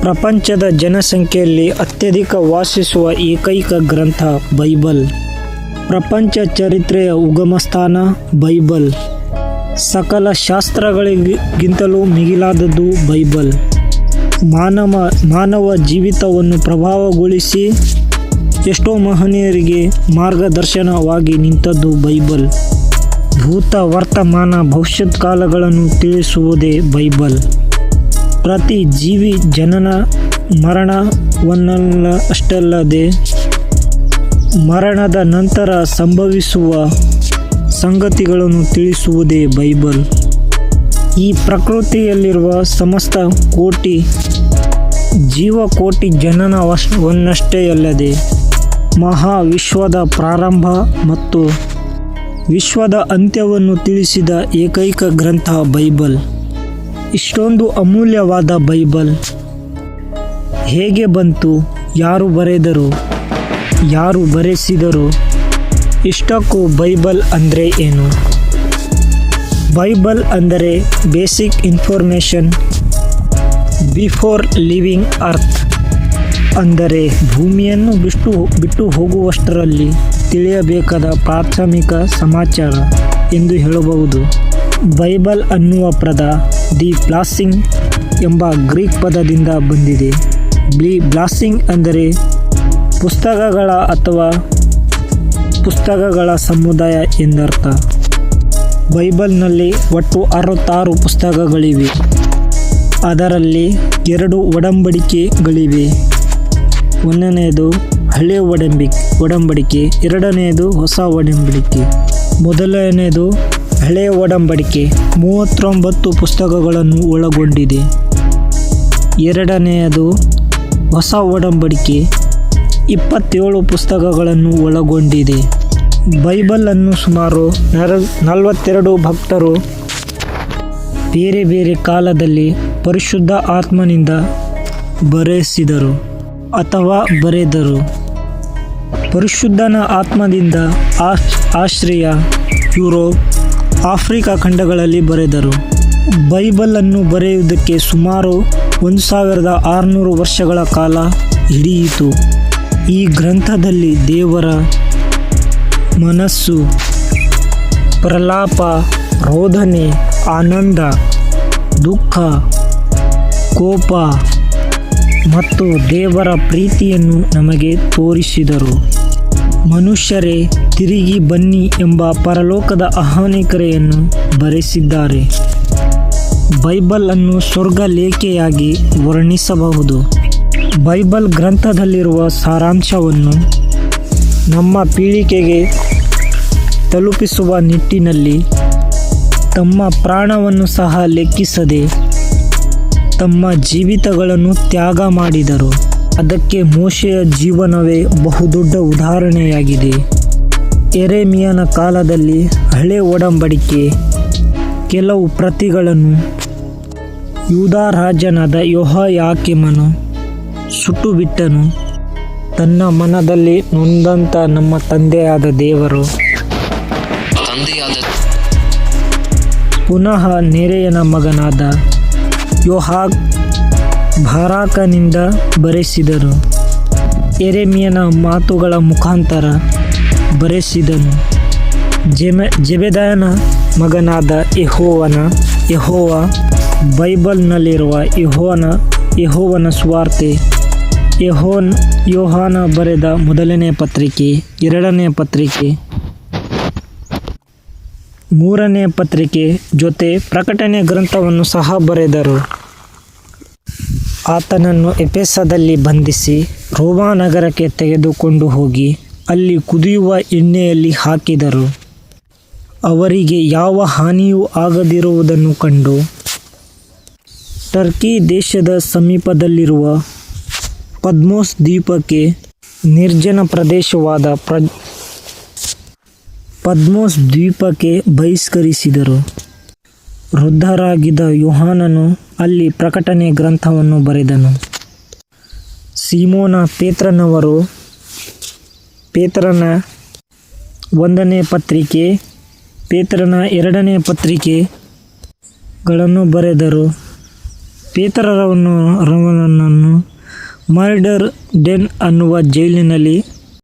ಪ್ರಪಂಚದ ಜನಸಂಖ್ಯೆಯಲ್ಲಿ ಅತ್ಯಧಿಕ ವಾಸಿಸುವ ಏಕೈಕ ಗ್ರಂಥ ಬೈಬಲ್. ಪ್ರಪಂಚ ಚರಿತ್ರೆಯ ಉಗಮಸ್ಥಾನ ಬೈಬಲ್. ಸಕಲ ಶಾಸ್ತ್ರಗಳಿಗಿಂತಲೂ ಮಿಗಿಲಾದದ್ದು ಬೈಬಲ್. ಮಾನವ ಜೀವಿತವನ್ನು ಪ್ರಭಾವಗೊಳಿಸಿ ಎಷ್ಟೋ ಮಹನೀಯರಿಗೆ ಮಾರ್ಗದರ್ಶನವಾಗಿ ನಿಂತದ್ದು ಬೈಬಲ್. ಭೂತ, ವರ್ತಮಾನ, ಭವಿಷ್ಯತ್ ಕಾಲಗಳನ್ನು ತಿಳಿಸುವುದೇ ಬೈಬಲ್. ಪ್ರತಿ ಜೀವಿ ಜನನ ಮರಣವನ್ನಷ್ಟಲ್ಲದೆ ಮರಣದ ನಂತರ ಸಂಭವಿಸುವ ಸಂಗತಿಗಳನ್ನು ತಿಳಿಸುವುದೇ ಬೈಬಲ್. ಈ ಪ್ರಕೃತಿಯಲ್ಲಿರುವ ಸಮಸ್ತ ಕೋಟಿ ಜೀವಕೋಟಿ ಜನನವನ್ನಷ್ಟೇ ಅಲ್ಲದೆ ಮಹಾವಿಶ್ವದ ಪ್ರಾರಂಭ ಮತ್ತು ವಿಶ್ವದ ಅಂತ್ಯವನ್ನು ತಿಳಿಸಿದ ಏಕೈಕ ಗ್ರಂಥ ಬೈಬಲ್. ಇಷ್ಟೊಂದು ಅಮೂಲ್ಯವಾದ ಬೈಬಲ್ ಹೇಗೆ ಬಂತು? ಯಾರು ಬರೆದರು? ಯಾರು ಬರೆಸಿದರು? ಇಷ್ಟಕ್ಕೂ ಬೈಬಲ್ ಅಂದರೆ ಏನು? ಬೈಬಲ್ ಅಂದರೆ basic information before living earth, ಅಂದರೆ ಭೂಮಿಯನ್ನು ಬಿಟ್ಟು ಹೋಗುವಷ್ಟರಲ್ಲಿ ತಿಳಿಯಬೇಕಾದ ಪ್ರಾಥಮಿಕ ಸಮಾಚಾರ ಎಂದು ಹೇಳಬಹುದು. ಬೈಬಲ್ ಅನ್ನುವ ಪದ ದಿ ಬ್ಲಾಸಿಂಗ್ ಎಂಬ ಗ್ರೀಕ್ ಪದದಿಂದ ಬಂದಿದೆ. ಬ್ಲಾಸಿಂಗ್ ಅಂದರೆ ಪುಸ್ತಕಗಳ ಅಥವಾ ಪುಸ್ತಕಗಳ ಸಮುದಾಯ ಎಂದರ್ಥ. ಬೈಬಲ್ನಲ್ಲಿ ಒಟ್ಟು 66 ಪುಸ್ತಕಗಳಿವೆ. ಅದರಲ್ಲಿ 2 ಒಡಂಬಡಿಕೆಗಳಿವೆ. ಒಂದನೆಯದು ಹಳೆಯ ಒಡಂಬಡಿಕೆ, ಎರಡನೆಯದು ಹೊಸ ಒಡಂಬಡಿಕೆ. ಮೊದಲನೆಯದು ಹಳೆಯ ಒಡಂಬಡಿಕೆ 39 ಪುಸ್ತಕಗಳನ್ನು ಒಳಗೊಂಡಿದೆ. ಎರಡನೆಯದು ಹೊಸ ಒಡಂಬಡಿಕೆ 27 ಪುಸ್ತಕಗಳನ್ನು ಒಳಗೊಂಡಿದೆ. ಬೈಬಲನ್ನು ಸುಮಾರು 42 ಭಕ್ತರು ಬೇರೆ ಬೇರೆ ಕಾಲದಲ್ಲಿ ಪರಿಶುದ್ಧ ಆತ್ಮನಿಂದ ಬರೆಸಿದರು ಅಥವಾ ಬರೆದರು. ಪರಿಶುದ್ಧನ ಆತ್ಮದಿಂದ ಆಸ್ಟ್ರಿಯಾ, ಯುರೋಪ್, ಆಫ್ರಿಕಾ ಖಂಡಗಳಲ್ಲಿ ಬರೆದರು. ಬೈಬಲನ್ನು ಬರೆಯುವುದಕ್ಕೆ ಸುಮಾರು 1600 ವರ್ಷಗಳ ಕಾಲ ಹಿಡಿಯಿತು. ಈ ಗ್ರಂಥದಲ್ಲಿ ದೇವರ ಮನಸ್ಸು, ಪ್ರಲಾಪ, ರೋದನೆ, ಆನಂದ, ದುಃಖ, ಕೋಪ ಮತ್ತು ದೇವರ ಪ್ರೀತಿಯನ್ನು ನಮಗೆ ತೋರಿಸಿದರು. ಮನುಷ್ಯರೇ ತಿರುಗಿ ಬನ್ನಿ ಎಂಬ ಪರಲೋಕದ ಆಹ್ವಾನಿಕರೆಯನ್ನು ಬರೆಸಿದ್ದಾರೆ. ಬೈಬಲ್ ಅನ್ನು ಸ್ವರ್ಗ ಲೇಖೆಯಾಗಿ ವರ್ಣಿಸಬಹುದು. ಬೈಬಲ್ ಗ್ರಂಥದಲ್ಲಿರುವ ಸಾರಾಂಶವನ್ನು ನಮ್ಮ ಪೀಳಿಗೆಗೆ ತಲುಪಿಸುವ ನಿಟ್ಟಿನಲ್ಲಿ ತಮ್ಮ ಪ್ರಾಣವನ್ನು ಸಹ ಲೆಕ್ಕಿಸದೆ ತಮ್ಮ ಜೀವಿತಗಳನ್ನು ತ್ಯಾಗ ಮಾಡಿದರು. ಅದಕ್ಕೆ ಮೋಶೆಯ ಜೀವನವೇ ಬಹುದೊಡ್ಡ ಉದಾಹರಣೆಯಾಗಿದೆ. ಯೆರೆಮೀಯನ ಕಾಲದಲ್ಲಿ ಹಳೆ ಒಡಂಬಡಿಕೆ ಕೆಲವು ಪ್ರತಿಗಳನ್ನು ಯೂದಾ ರಾಜನಾದ ಯೆಹೋಯಾಕೀಮನು ಸುಟ್ಟುಬಿಟ್ಟನು. ತನ್ನ ಮನದಲ್ಲಿ ನೊಂದಂತ ನಮ್ಮ ತಂದೆಯಾದ ದೇವರು ಪುನಃ ನೆರೆಯನ ಮಗನಾದ ಬಾರಾಕನಿಂದ ಬರೆಸಿದರು. ಯೆರೆಮೀಯನ ಮಾತುಗಳ ಮುಖಾಂತರ ಬರೆಸಿದನು. ಜೆಬೆದಾಯನ ಮಗನಾದ ಯೆಹೋವ ಬೈಬಲ್ನಲ್ಲಿರುವ ಯೆಹೋವನ ಸುವಾರ್ತೆ, ಯೋಹಾನ ಬರೆದ ಮೊದಲನೇ ಪತ್ರಿಕೆ, ಎರಡನೇ ಪತ್ರಿಕೆ, ಮೂರನೇ ಪತ್ರಿಕೆ ಜೊತೆ ಪ್ರಕಟಣೆ ಗ್ರಂಥವನ್ನು ಸಹ ಬರೆದರು. ಆತನನ್ನು ಎಫೆಸದಲ್ಲಿ ಬಂಧಿಸಿ ರೋಮ ನಗರಕ್ಕೆ ತೆಗೆದುಕೊಂಡು ಹೋಗಿ ಅಲ್ಲಿ ಕುದಿಯುವ ಎಣ್ಣೆಯಲ್ಲಿ ಹಾಕಿದರು. ಅವರಿಗೆ ಯಾವ ಹಾನಿಯೂ ಆಗದಿರುವುದನ್ನು ಕಂಡು ಟರ್ಕಿ ದೇಶದ ಸಮೀಪದಲ್ಲಿರುವ ಪದ್ಮೋಸ್ ದ್ವೀಪಕ್ಕೆ, ನಿರ್ಜನ ಪ್ರದೇಶವಾದ ಪದ್ಮೋಸ್ ದ್ವೀಪಕ್ಕೆ ಬಹಿಷ್ಕರಿಸಿದರು. ವೃದ್ಧರಾಗಿದ್ದ ಯೋಹಾನನು ಅಲ್ಲಿ ಪ್ರಕಟಣೆ ಗ್ರಂಥವನ್ನು ಬರೆದನು. ಸೀಮೋನ ಪೇತ್ರನವರು ಪೇತ್ರನ 1ನೇ ಪತ್ರಿಕೆ, ಪೇತ್ರನ 2ನೇ ಪತ್ರಿಕೆಗಳನ್ನು ಬರೆದರು. ಪೇತ್ರರವನನ್ನು ಮರ್ಡರ್ ಡೆನ್ ಅನ್ನುವ ಜೈಲಿನಲ್ಲಿ